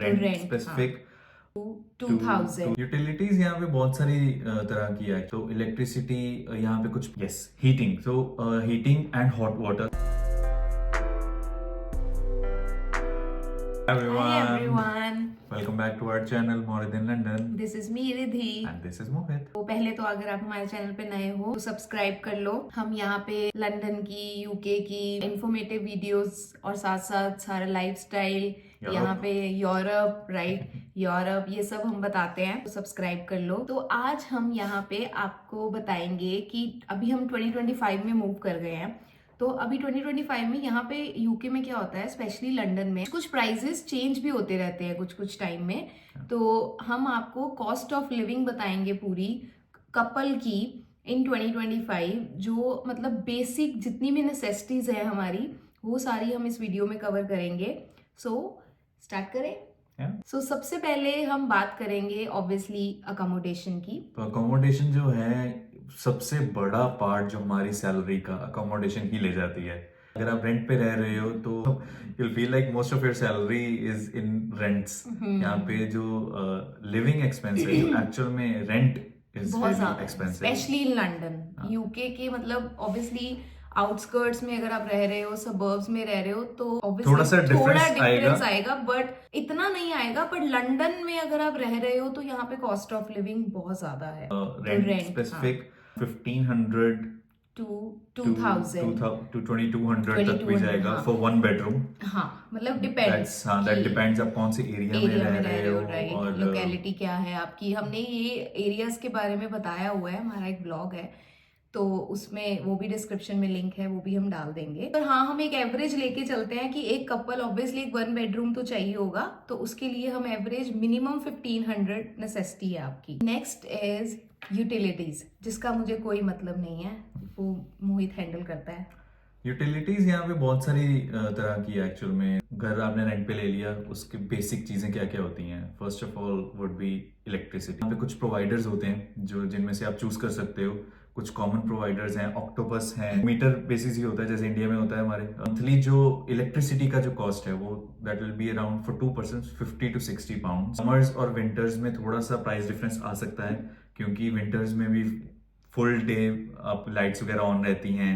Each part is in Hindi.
Rent specific 2000। यूटिलिटीज यहाँ पे बहुत सारी तरह की है। तो इलेक्ट्रिसिटी यहाँ पे कुछ, यस, हीटिंग, तो heating and hot water. Hi everyone. Welcome back to our channel Mohit in London. This is me Riddhi. And this is Mohit. तो पहले तो अगर आप हमारे चैनल पे नए हो तो सब्सक्राइब कर लो। हम यहाँ पे लंदन की, यूके की इंफॉर्मेटिव वीडियोस और साथ साथ सारा लाइफस्टाइल, यहाँ पे यूरोप, राइट, यूरोप, ये सब हम बताते हैं। तो सब्सक्राइब कर लो। तो आज हम यहाँ पे आपको बताएंगे कि अभी हम 2025 में मूव कर गए हैं। तो अभी 2025 में यहाँ पे यूके में क्या होता है, स्पेशली लंदन में कुछ प्राइसेस चेंज भी होते रहते हैं कुछ कुछ टाइम में। तो हम आपको कॉस्ट ऑफ लिविंग बताएंगे पूरी कपल की इन 2025, जो मतलब बेसिक जितनी भी नेसेसिटीज है हमारी, वो सारी हम इस वीडियो में कवर करेंगे। सो स्टार्ट करें। सो सबसे पहले हम बात करेंगे ऑब्वियसली अकोमोडेशन की। तो अकोमोडेशन जो है, सबसे बड़ा पार्ट जो हमारी सैलरी का अकोमोडेशन ही ले जाती है। अगर आप रेंट पे रह रहे हो तो you'll feel like most of your salary is in rents। यहाँ पे जो लिविंग एक्सपेंस है, जो एक्चुअल में rent is very expensive, specially in London. UK के मतलब ऑब्वियसली आउटस्कर्ट्स में अगर आप रह रहे हो, सबर्ब्स में रह रहे हो, तो थोड़ा सा डिफरेंस आएगा, बट इतना नहीं आएगा। पर लंदन में अगर आप रह रहे हो तो यहाँ पे कॉस्ट ऑफ लिविंग बहुत ज्यादा है। रेंट स्पेसिफिक 1500 to 2000 to 2200 तक भी जाएगा फॉर वन बेडरूम। हाँ, मतलब डिपेंड्स। दैट डिपेंड्स आप कौन से एरिया में रह रहे हो, राइट, और लोकेलिटी क्या है आपकी। हमने ये एरियाज के बारे में बताया हुआ है, हमारा एक ब्लॉग है, तो उसमें वो भी डिस्क्रिप्शन में लिंक है, वो भी हम डाल देंगे। पर हाँ, हम एक एवरेज लेके चलते हैं कि एक कपल ऑब्वियसली एक वन बेडरूम तो चाहिए होगा, तो उसके लिए हम एवरेज मिनिमम 1500 नेसेसिटी है आपकी। नेक्स्ट इज यूटिलिटीज, जिसका मुझे कोई मतलब नहीं है, वो मोहित हैंडल करता है। यूटिलिटीज यहाँ पे बहुत सारी तरह की है। एक्चुअल में घर आपने रेंट पे ले लिया, उसके बेसिक चीजें क्या क्या होती हैं। First of all would be electricity. यहाँ पे कुछ प्रोवाइडर्स होते हैं जो जिनमें से आप चूज कर सकते हो। कुछ कॉमन प्रोवाइडर्स हैं, ऑक्टोपस हैं, मीटर बेसिस ही होता है जैसे इंडिया में होता है हमारे। मंथली जो इलेक्ट्रिसिटी का जो कॉस्ट है वो that will be around for 2 person 50 to 60 pound. Summers और विंटर्स में थोड़ा सा प्राइस डिफरेंस आ सकता है, क्योंकि विंटर्स में भी फुल डे आप लाइट्स वगैरह ऑन रहती हैं,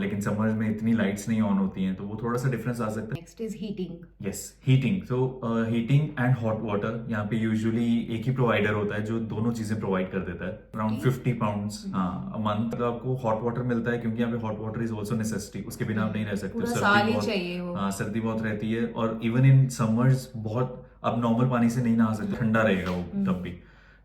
लेकिन समर्स में इतनी लाइट्स नहीं ऑन होती हैं, तो वो थोड़ा सा डिफरेंस आ सकता है। Next is heating. Yes, heating. So heating and hot water यहाँ पे यूजुअली एक ही प्रोवाइडर होता है जो दोनों चीजें प्रोवाइड कर देता है। अराउंड 50 पाउंड्स अ मंथ आपको हॉट वाटर मिलता है, क्योंकि यहाँ पे hot water is also necessity. उसके बिना आप नहीं रह सकते। सर्दी बहुत रहती है, और इवन इन समर्स बहुत अब नॉर्मल पानी से नहीं नहा सकते, ठंडा रहेगा वो तब भी,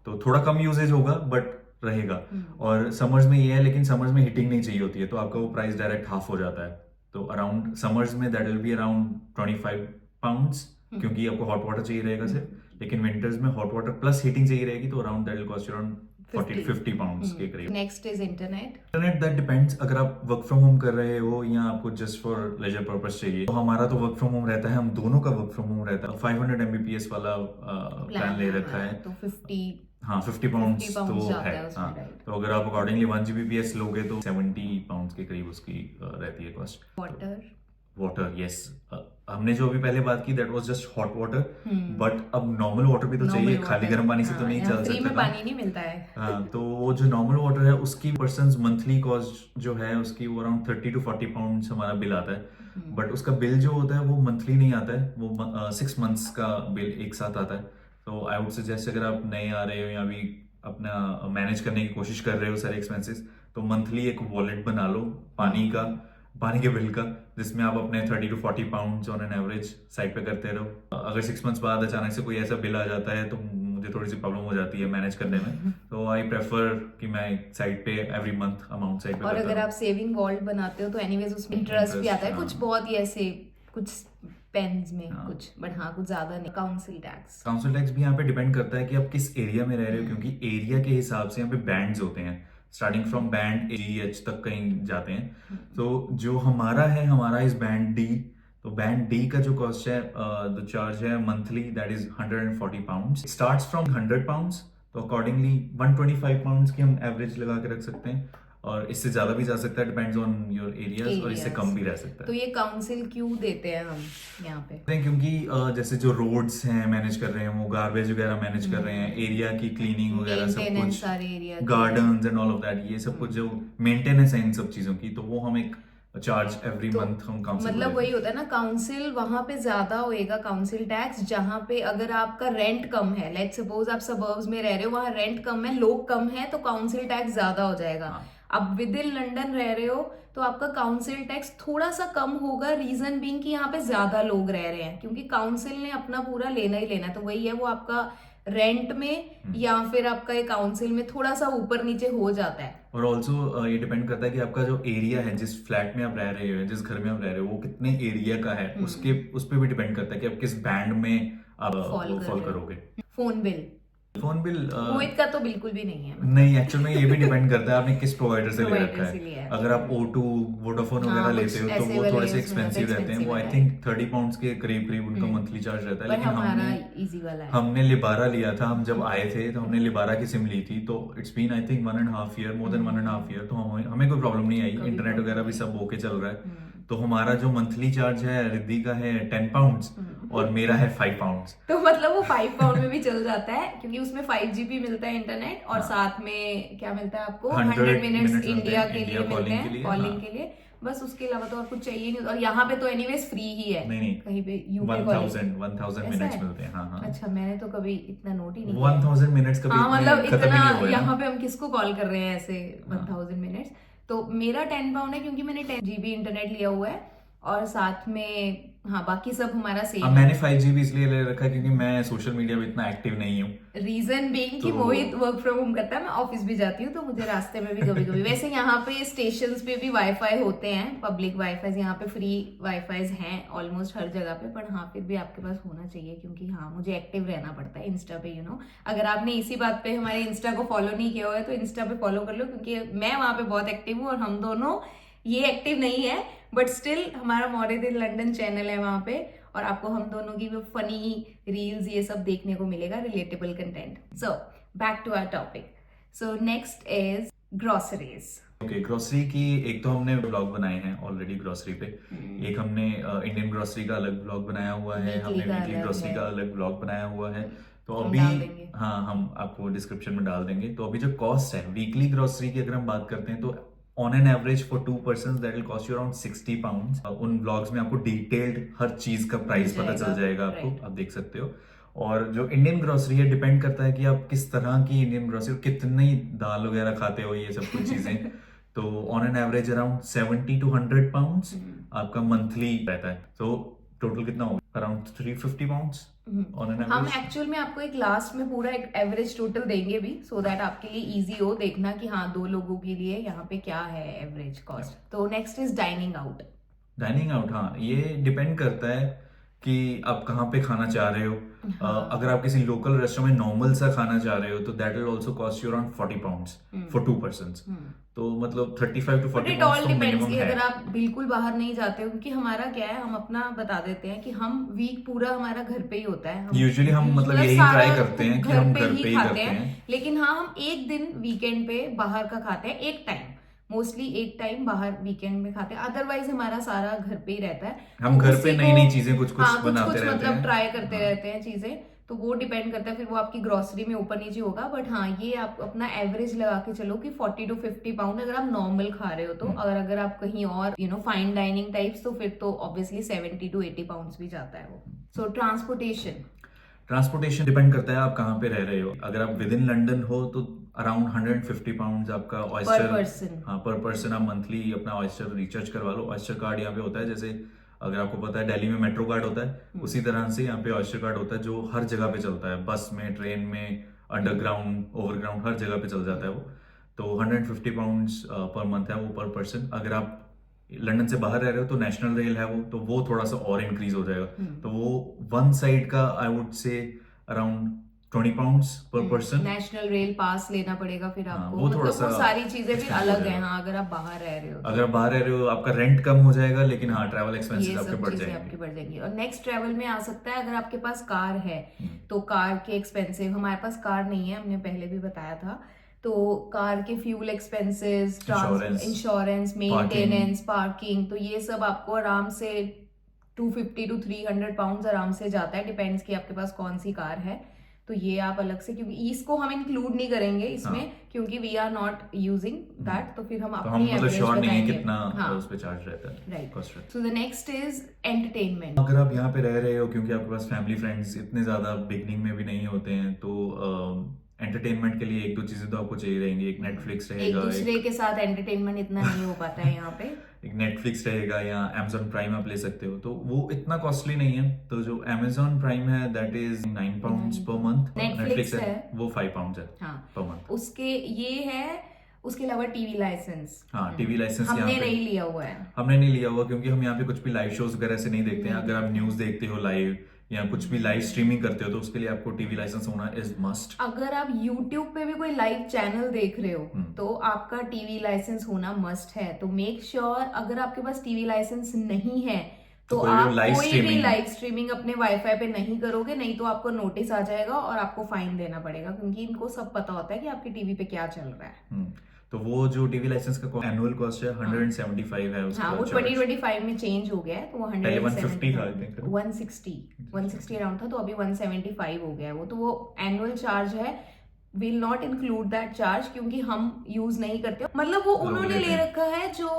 तो थोड़ा कम यूजेज होगा बट रहेगा। और समर्स में ये है, लेकिन समर्स में हीटिंग नहीं चाहिए होती है, तो आपका वो प्राइस डायरेक्ट हाफ हो जाता है। तो अराउंड समर्स में that will be around 25 pounds, क्योंकि आपको हॉट वाटर चाहिए रहेगा सिर्फ। लेकिन विंटर्स में हॉट वाटर प्लस हीटिंग चाहिए रहेगी, तो around that will cost around 40 to 50 pounds के करीब। Next is internet. Internet that depends, अगर आप वर्क फ्रॉम होम कर रहे हो या आपको जस्ट फॉर लेजर पर्पस चाहिए, तो हमारा तो वर्क फ्रॉम होम रहता है, हम दोनों का वर्क फ्रॉम होम रहता है। 500 Mbps वाला प्लान ले रखा है, तो 50 पाउंड्स तो है। हाँ, तो अगर आप अकॉर्डिंगली 1 Gbps लोगे तो 70 पाउंड्स के करीब उसकी रहती है कॉस्ट। वाटर, यस, हमने जो अभी पहले बात की that was just hot water, but अब नॉर्मल वाटर भी तो चाहिए, खाली गर्म पानी से तो नहीं चल सकता। फ्री में पानी नहीं मिलता है। हाँ, तो वो जो नॉर्मल वाटर है उसकी पर्सन्स मंथली कॉस्ट जो है उसकी वो अराउंड 30 to 40 पाउंड्स हमारा बिल आता है। बट उसका बिल जो होता है वो मंथली नहीं आता है, वो 6 मंथ्स का बिल एक साथ आता है। तो आई वुड सजेस्ट, अगर आप नए आ रहे हो या अभी अपना मैनेज करने की कोशिश कर रहे हो सारे एक्सपेंसेस, तो मंथली एक वॉलेट बना लो पानी के बिल का, जिसमें आप अपने 30 to 40 pounds on an average side पे करते रहो। अगर 6 मंथ्स बाद अचानक से कोई ऐसा बिल आ जाता है तो मुझे थोड़ी सी प्रॉब्लम हो जाती है मैनेज करने में, तो आई प्रेफर कि मैं साइड पे एवरी मंथ अमाउंट साइड पे। और अगर आप सेविंग वॉल्ट बनाते हो तो एनीवेज उसमें इंटरेस्ट भी आता है, कुछ बहुत ही ऐसे कुछ पेन्स में कुछ, बट हाँ कुछ ज्यादा नहीं। काउंसिल टैक्स भी यहाँ पे डिपेंड करता है कि आप किस एरिया में रह रहे हो, क्योंकि एरिया के हिसाब से यहाँ पे बैंड्स होते हैं, स्टार्टिंग फ्रॉम बैंड G-H तक कहीं जाते हैं। तो जो हमारा इस बैंड D, तो बैंड डी का जो कॉस्ट है, जो चार्ज है monthly, that is 140 pounds. Starts from 100 pounds, तो अकॉर्डिंगली 125 पाउंड्स की हम एवरेज लगा के रख सकते हैं। और इससे ज्यादा भी जा सकता है, डिपेंड्स ऑन योर एरियाज, और इससे Areas. कम भी रह सकता तो है। ये काउंसिल क्यों देते हैं हम यहाँ पे? क्योंकि जैसे जो रोड्स हैं मैनेज कर रहे हैं, वो गार्बेज वगैरह मैनेज कर रहे हैं, एरिया की क्लीनिंग वगैरह सब मेंटेनेंस कुछ, सारे area gardens and all of that, ये सब कुछ जो मेंटेनेंस है इन सब चीजों की, तो वो हम एक चार्ज एवरी तो मंथ हम काउंसिल मतलब वही होता है ना, काउंसिल वहां पे ज्यादा होएगा काउंसिल टैक्स, जहां पे अगर आपका रेंट कम है, लेट्स सपोज आप सबर्ब्स में रह रहे हो, वहां रेंट कम है, लोग कम है, तो काउंसिल टैक्स ज्यादा हो जाएगा। हाँ। अब विद इन लंदन रह रहे हो तो आपका काउंसिल टैक्स थोड़ा सा कम होगा, रीजन बीइंग कि यहाँ पे ज्यादा लोग रह रहे हैं, क्योंकि काउंसिल ने अपना पूरा लेना ही लेना है। तो वही है, वो आपका रेंट में या फिर आपका ये काउंसिल में थोड़ा सा ऊपर नीचे हो जाता है। और ऑल्सो ये डिपेंड करता है कि आपका जो एरिया है, जिस फ्लैट में आप रह रहे हो, जिस घर में आप रह रहे हो, वो कितने एरिया का है, उसके उस पर भी डिपेंड करता है कि आप किस बैंड में आप Fall फॉल कर रहे हो। करोगे। फोन बिल फोन बिल मोहित का तो बिल्कुल भी नहीं है। नहीं, एक्चुअल में ये भी डिपेंड करता है आपने किस प्रोवाइडर से ले Provider रखा से लिया है। है। अगर आप O2 वोडाफोन हाँ, वगैरह कुछ लेते हो तो ऐसे वो वाले थोड़े से उसमें एक्सपेंसिव रहते हैं, वो आई expensive थिंक 30 पाउंड्स के करीब करीब उनका मंथली चार्ज रहता है। पर लेकिन हमारा हमने इजी वाला है। हमने लिबारा लिया था, हम जब आए थे तो हमने लिबारा की सिम ली थी, तो it's been I think 1.5 year, more than 1.5 year, तो हमें कोई प्रॉब्लम नहीं आई, कभी इंटरनेट problem वगैरह भी नहीं। सब ओके चल रहा है। तो हमारा जो मंथली चार्ज है, रिद्धि का है 10 पाउंड्स और मेरा है 5 पाउंड्स। तो मतलब वो 5 पाउंड में भी चल जाता है, क्योंकि उसमें 5 GB मिलता है इंटरनेट, और हाँ। साथ में क्या मिलता है आपको, 100 100 मिनट्स मिलते इंडिया हैं, के लिए इंडिया मिलते calling के हैं, लिए, कॉलिंग हाँ। के लिए। बस उसके अलावा तो और कुछ चाहिए नहीं। और यहाँ पे तो एनीवेज फ्री ही है, नहीं, कहीं पे यूके 1000 ऐसा मिनट्स है? मिलते हैं। हाँ हाँ, अच्छा, मैंने तो कभी इतना नोट ही नहीं किया। 1000 मिनट्स कभी हाँ, मतलब खत्म ही इतना नहीं हुआ है ना। यहाँ पे हम किसको कॉल कर रहे हैं ऐसे हाँ। 1000 मिनट्स। तो मेरा 10 पाउंड है, क्योंकि मैंने 10 GB इंटरनेट लिया हुआ है, और साथ में हाँ बाकी सब हमारा सेम अब है। मैंने 5 GB इसलिए ले रखा है क्योंकि मैं सोशल मीडिया पे इतना एक्टिव नहीं हूँ। रीजन बीइंग कि तो- मोहित वर्क फ्रॉम होम करता है, मैं ऑफिस भी जाती हूँ, तो मुझे रास्ते में भी कभी कभी वैसे यहाँ पे स्टेशंस पे भी वाईफाई होते हैं, पब्लिक वाईफाई, यहाँ पे फ्री वाईफाई हैं ऑलमोस्ट हर जगह पे, पर हाँ फिर भी आपके पास होना चाहिए, क्योंकि हाँ मुझे एक्टिव रहना पड़ता है इंस्टा पे, अगर आपने इसी बात पे हमारे इंस्टा को फॉलो नहीं किया हुआ है तो इंस्टा पे फॉलो कर लो, क्योंकि मैं वहां पे बहुत एक्टिव हूँ, और हम दोनों ये एक्टिव नहीं है, बट स्टिल हमारा मॉरिस इन लंदन चैनल है वहां पे, और आपको हम दोनों की वो फनी रील्स ये सब देखने को मिलेगा, relatable content. So back to our topic. So next is groceries. Okay, grocery की एक तो हमने ब्लॉग बनाए हैं ऑलरेडी ग्रोसरी पे, एक हमने इंडियन ग्रोसरी का अलग ब्लॉग बनाया हुआ है, Weekly हमने का वीकली अलग ग्रोसरी है। का अलग ब्लॉग बनाया हुआ है। तो हम अभी डाल देंगे। हाँ, हम आपको डिस्क्रिप्शन में डाल देंगे। तो अभी जो कॉस्ट है वीकली ग्रोसरी की अगर हम बात करते हैं, तो on an average for 2 person that will cost you around 60 pounds. उन ब्लॉग्स में आपको डिटेल्ड हर चीज का प्राइस पता चल जाएगा आपको, right। आप देख सकते हो। और जो इंडियन ग्रोसरी है, डिपेंड करता है कि आप किस तरह की इंडियन ग्रोसरी, कितनी दाल वगैरह खाते हो, ये सब कुछ चीजें। तो on an average around 70 to 100 pounds आपका मंथली रहता है। तो टोटल कितना होगा? अराउंड 350 पाउंड्स ऑन एन हम एवरेज। एक्चुअल में आपको एक लास्ट में पूरा एक एवरेज टोटल देंगे भी, सो दैट आपके लिए इजी हो देखना कि हाँ 2 लोगों के लिए यहाँ पे क्या है एवरेज कॉस्ट। तो next is dining out. Dining out, हाँ, ये डिपेंड करता है कि आप कहाँ पे खाना चाह रहे हो। अगर आप किसी लोकल रेस्टोरेंट में नॉर्मल सा खाना चाह रहे हो, तो that will also cost you around 40 pounds for 2 persons. तो मतलब 35 to 40 इट ऑल पाउंड्स तो डिपेंड्स मिनिमम कि अगर है। आप बिल्कुल बाहर नहीं जाते हो, क्योंकि हमारा क्या है, हम अपना बता देते हैं कि हम वीक पूरा हमारा घर पे ही होता है। Usually हम मतलब यही सारा try करते हैं कि हम घर पे ही करते हैं। लेकिन हाँ, हम एक दिन वीकेंड पे बाहर का खाते हैं, एक टाइम, मोस्टली एक टाइम बाहर वीकेंड में खाते हैं, अदरवाइज हमारा सारा घर पे ही रहता है। हम तो घर उसी पे को- नई नई चीजें कुछ कुछ हाँ, बनाते कुछ रहते मतलब हैं, ट्राई करते हाँ। रहते हैं चीजें, तो वो डिपेंड करता है, फिर वो आपकी ग्रोसरी में ऊपर नीचे होगा। बट हाँ, ये आप अपना एवरेज लगा के चलो कि 40 to 50 पाउंड अगर आप नॉर्मल खा रहे हो तो। अगर आप कहीं और फाइन डाइनिंग टाइप्स, तो फिर तो ऑब्वियसली 70 to 80 पाउंड्स भी जाता है वो। सो ट्रांसपोर्टेशन डिपेंड करता है आप कहाँ पे रह रहे हो। अगर आप विद इन लंदन हो तो अराउंड 150 पाउंड्स आपका ऑयस्टर पर्सन। हाँ, पर पर्सन आप मंथली अपना ऑयस्टर रिचार्ज करवा लो। ऑयस्टर कार्ड यहाँ पे होता है, जैसे अगर आपको पता है दिल्ली में मेट्रो कार्ड होता है, उसी तरह से यहाँ पे ऑयस्टर कार्ड होता है, जो हर जगह पे चलता है, बस में, ट्रेन में, अंडरग्राउंड, ओवरग्राउंड, हर जगह पे चल जाता है वो। तो 150 पाउंड्स पर मंथ है वो पर पर्सन। अगर आप लंदन से बाहर रह रहे हो तो नेशनल रेल है वो थोड़ा सा और इंक्रीज हो जाएगा। तो वो वन साइड का I would say around 20 pounds per person. National rail pass लेना पड़ेगा फिर हाँ, आपको, वो थोड़ा मतलब वो सा सारी चीजें फिर expensive अलग हो है। जाएगा। हाँ, अगर आप बाहर रह रहे हो तो अगर आप बाहर रह रहे हो आपका रेंट कम हो जाएगा, लेकिन हाँ ट्रैवल एक्सपेंसेस ये आपके सब बढ़ चीजें जाएंगे। आपकी बढ़ जाएंगी। और नेक्स्ट ट्रैवल में आ सकता है, अगर आपके पास कार है तो कार के एक्सपेंसिव। हमारे पास कार नहीं है, हमने पहले भी बताया था, तो कार के fuel expenses, Insurance, insurance, maintenance, parking, तो ये सब आपको आराम से 250 to 300 पाउंड्स आराम से जाता है, डिपेंड्स कि आपके पास कौन सी कार है। तो ये आप अलग से, क्योंकि इसको हम इंक्लूड नहीं करेंगे इसमें, हाँ। क्योंकि we are not using that, तो फिर हम तो हम अपनी मतलब एवरेज श्योर नहीं है बताएंगे। कितना हाँ, उस पे चार्ज रहता है, राइट। कॉस्ट रहता so the next is entertainment. है। अगर आप यहाँ पे रह रहे हो क्योंकि आपके पास फैमिली फ्रेंड्स इतने ज्यादा बिगनिंग में भी नहीं होते हैं, तो एंटरटेनमेंट के लिए एक दो चीजें तो आपको चाहिए रहेंगी। एक नेटफ्लिक्स एक रहेगा, दूसरे के साथ एंटरटेनमेंट इतना नहीं हो पाता है यहाँ पे। एक नेटफ्लिक्स रहेगा या Amazon प्राइम आप ले सकते हो, तो वो इतना कॉस्टली नहीं है। तो जो Amazon प्राइम है that is 9 pounds per month. Netflix है वो 5 पाउंड्स है हाँ, पर मंथ। उसके ये है, उसके अलावा टीवी लाइसेंस। हाँ, टीवी लाइसेंस हमने यहाँ पे नहीं लिया हुआ है। हमने नहीं लिया हुआ, क्योंकि हम यहाँ पे कुछ भी लाइव शोज वगैरह से नहीं देखते हैं। अगर आप न्यूज देखते हो लाइव या कुछ भी लाइव स्ट्रीमिंग करते हो, तो उसके लिए आपको टीवी लाइसेंस होना इज मस्ट। अगर आप YouTube पे भी कोई लाइव चैनल देख रहे हो तो आपका टीवी लाइसेंस होना मस्ट है। तो मेक श्योर अगर आपके पास टीवी लाइसेंस नहीं है तो कोई भी आप live कोई भी streaming- लाइव स्ट्रीमिंग अपने वाईफाई पे नहीं करोगे, नहीं तो आपको नोटिस आ जाएगा और आपको फाइन देना पड़ेगा, क्योंकि इनको सब पता होता है कि आपकी टीवी पे क्या चल रहा है। तो वो जो टीवी लाइसेंस का एनुअल कॉस्ट है 175 है उसका हाँ, वो charge। 2025 में चेंज हो गया है, तो वो पहले 150 था, I think, 160 अराउंड था, तो अभी 175 हो गया है वो। तो वो एनुअल चार्ज है, will not include that charge, क्योंकि हम यूज नहीं करते। मतलब वो उन्होंने लेते ले हैं। रखा है जो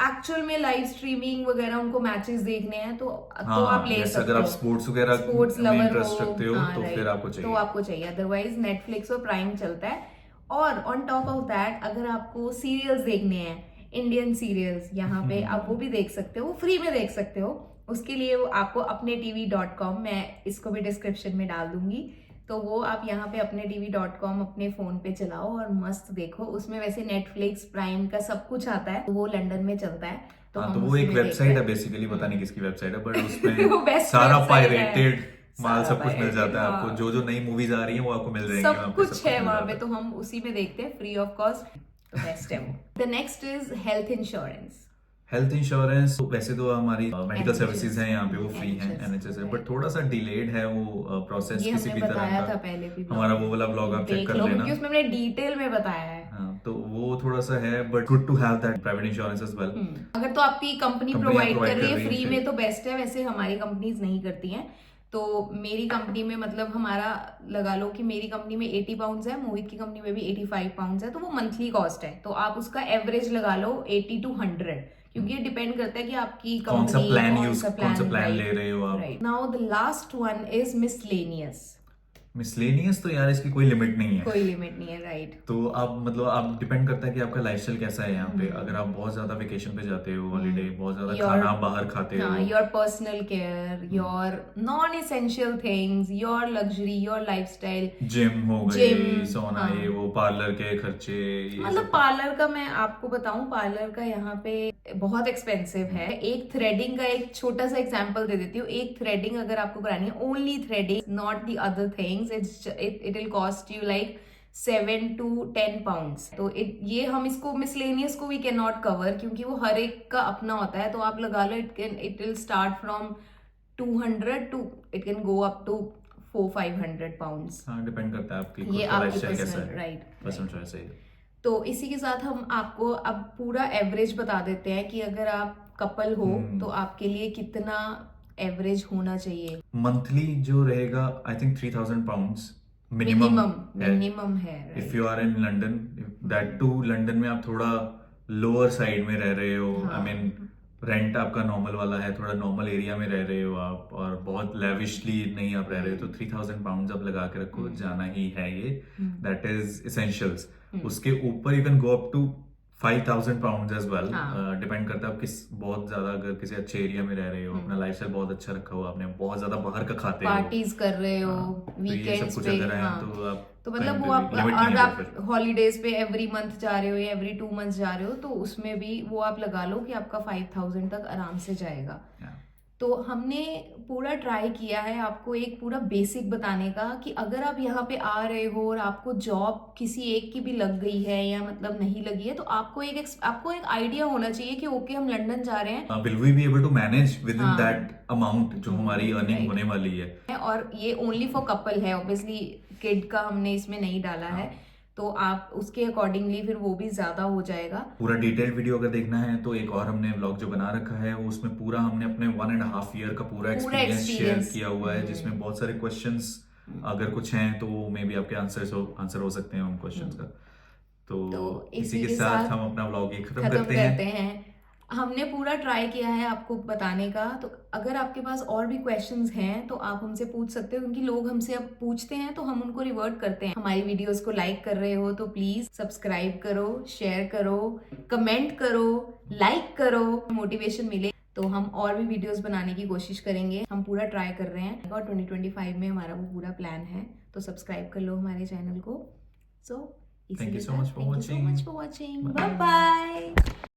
एक्चुअल में लाइव स्ट्रीमिंग वगैरह उनको मैचेस देखने हैं, तो हाँ, आप ले जैसे सकते अगर हो। आप स्पोर्ट्स वगैरह स्पोर्ट्स में लवर इंटरेस्ट रखते हो, हाँ, तो right, फिर आपको चाहिए। तो आपको चाहिए, अदरवाइज नेटफ्लिक्स और प्राइम चलता है। और ऑन टॉप ऑफ दैट अगर आपको सीरियल्स देखने हैं, इंडियन सीरियल्स, यहाँ पे आप वो भी देख सकते हो, फ्री में देख सकते हो। उसके लिए वो आपको अपने tv.com, मैं इसको भी डिस्क्रिप्शन में डाल दूंगी, तो वो आप यहाँ पे अपने tv.com अपने फोन पे चलाओ और मस्त देखो। उसमें वैसे नेटफ्लिक्स प्राइम का सब कुछ आता है, तो वो लंदन में चलता है। तो हम वो उसी एक में वेबसाइट है देखते बेसिकली, पता नहीं किसकी वेबसाइट है, बट वो उसमें best सारा website पायरेटेड है। माल सारा सब कुछ मिल pirated, जाता है हाँ। आपको। जो नई मूवीज आ रही है वो आपको मिल जाएंगी वहाँ सब पे, कुछ है मिल वहां जाता पे, तो हम उसी में देखते हैं फ्री ऑफ कॉस्ट, तो बेस्ट है वो। The next is health insurance. Health insurance वैसे तो हमारी मेडिकल NHS, सर्विसेज हैं यहाँ पे, वो फ्री हैं, NHS, एनएचएस है, right. बट थोड़ा सा डिलेड है वो प्रोसेस ये किसी हमने भी तरह बताया का। था पहले भी, हमारा वो वाला ब्लॉग आप चेक देख कर लो, लेना। क्योंकि उसमें हमने डिटेल में बताया है। हाँ, तो वो थोड़ा सा है, but good to have that private insurance as well. अगर तो आपकी कंपनी कंपनियां प्रोवाइड provide कर रही कर है रही फ्री हैं, में तो बेस्ट है, वैसे हमारी कंपनीज नहीं करती हैं। तो मेरी कंपनी में मतलब हमारा लगा लो कि मेरी कंपनी में 80 पाउंड्स है, मोहित की कंपनी में भी 85 पाउंड्स है, तो वो मंथली कॉस्ट है। तो आप उसका एवरेज लगा लो 80 to 100, क्योंकि ये डिपेंड करता है कि आपकी कौन सा प्लान ले रहे हो आप। Right. Now the last one is miscellaneous. Miscellaneous तो यार इसकी कोई लिमिट नहीं है, कोई लिमिट नहीं है, राइट। तो आप मतलब आप डिपेंड करता है कि आपका लाइफस्टाइल कैसा है यहाँ पे। अगर आप बहुत ज्यादा वेकेशन पे जाते हो, हॉलीडे, बहुत ज्यादा Your- खाना आप बाहर खाते हो, हाँ, your personal care, your non essential things, your luxury, your lifestyle, gym हो गई, Gym, सोना, हाँ। ये वो पार्लर के खर्चे, ये मतलब सब। पार्लर का मैं आपको बताऊं, पार्लर का यहाँ पे बहुत एक्सपेंसिव है। एक थ्रेडिंग का एक छोटा सा एग्जांपल दे देती हूँ। एक थ्रेडिंग अगर आपको करानी है, only threading, not the other things, it will cost you like 7 to 10 pounds. तो ये हम इसको मिसलेनियस को वी कैन नॉट कवर, क्योंकि वो हर एक का अपना होता है। तो आप लगा लो it will start from 200 to it can go up to 400-500 pounds. हाँ, डिपेंड करता है आपकी खुद ये का आपकी लाइफस्टाइल कैसा पर्सनल, है, राइट। पर्सनल चॉइस है। तो इसी के साथ हम आपको अब पूरा एवरेज बता देते हैं कि अगर आप कपल हो तो आपके लिए कितना एवरेज होना चाहिए। मंथली जो रहेगा I think 3000 pounds minimum minimum है, if you are in London, that too London में आप थोड़ा लोअर साइड में रह रहे हो, आई मीन रेंट आपका नॉर्मल वाला है, थोड़ा नॉर्मल एरिया में रह रहे हो आप, और बहुत लेविशली नहीं आप रह रहे हो, तो 3000 पाउंड्स आप लगा के रखो, जाना ही है ये, दैट इज एसेंशियल्स। उसके ऊपर you can go up to 5000 pounds as well, depend करता है आप किस, बहुत ज्यादा अगर किसी अच्छे एरिया में रह रहे हो, अपना लाइफस्टाइल बहुत अच्छा रखा हो आपने, बहुत ज्यादा बाहर का खाते हो, पार्टीज कर रहे हो, तो ये सब वीकेंड्स कुछ पे, अगर है हाँ। तो आप तो मतलब time वो पे आप, भी limit नहीं और है आप फिर। हॉलीडेज पे एवरी मंथ जा रहे हो या एवरी 2 मंथ्स जा रहे हो, तो उसमें भी वो आप लगा लो कि आपका 5000 तक आराम से जाएगा। Yeah. तो हमने पूरा ट्राई किया है आपको एक पूरा बेसिक बताने का कि अगर आप यहाँ पे आ रहे हो और आपको जॉब किसी एक की भी लग गई है या मतलब नहीं लगी है, तो आपको एक आइडिया होना चाहिए कि ओके हम लंदन जा रहे हैं, will we be able to manage within हाँ। दैट अमाउंट जो हमारी अर्निंग Right. होने वाली है। और ये ओनली फॉर कपल है, ऑब्वियसली किड का हमने इसमें नहीं डाला है। तो आप उसके अकॉर्डिंगली फिर वो भी ज्यादा हो जाएगा। पूरा डिटेल्ड वीडियो अगर देखना है तो एक और हमने व्लॉग जो बना रखा है वो उसमें पूरा हमने अपने 1.5 ईयर का पूरा एक्सपीरियंस शेयर experience। किया हुआ है, जिसमें बहुत सारे क्वेश्चंस अगर कुछ हैं तो मे बी आपके आंसर हो सकते हैं उन क्वेश्चंस का। तो तो इसी इसी के के साथ साथ हम अपना व्लॉग ये खत्म खत्म करते करते हैं। हैं। हमने पूरा ट्राई किया है आपको बताने का, तो अगर आपके पास और भी क्वेश्चंस हैं तो आप हमसे पूछ सकते हो, क्योंकि लोग हमसे अब पूछते हैं तो हम उनको रिवर्ट करते हैं। हमारी वीडियोस को लाइक कर रहे हो तो प्लीज सब्सक्राइब करो, शेयर करो, कमेंट करो, लाइक करो, मोटिवेशन मिले तो हम और भी वीडियोस बनाने की कोशिश करेंगे। हम पूरा ट्राई कर रहे हैं और 2025 में हमारा वो पूरा प्लान है, तो सब्सक्राइब कर लो हमारे चैनल को। सो Thank you so much for watching. watching. Bye bye.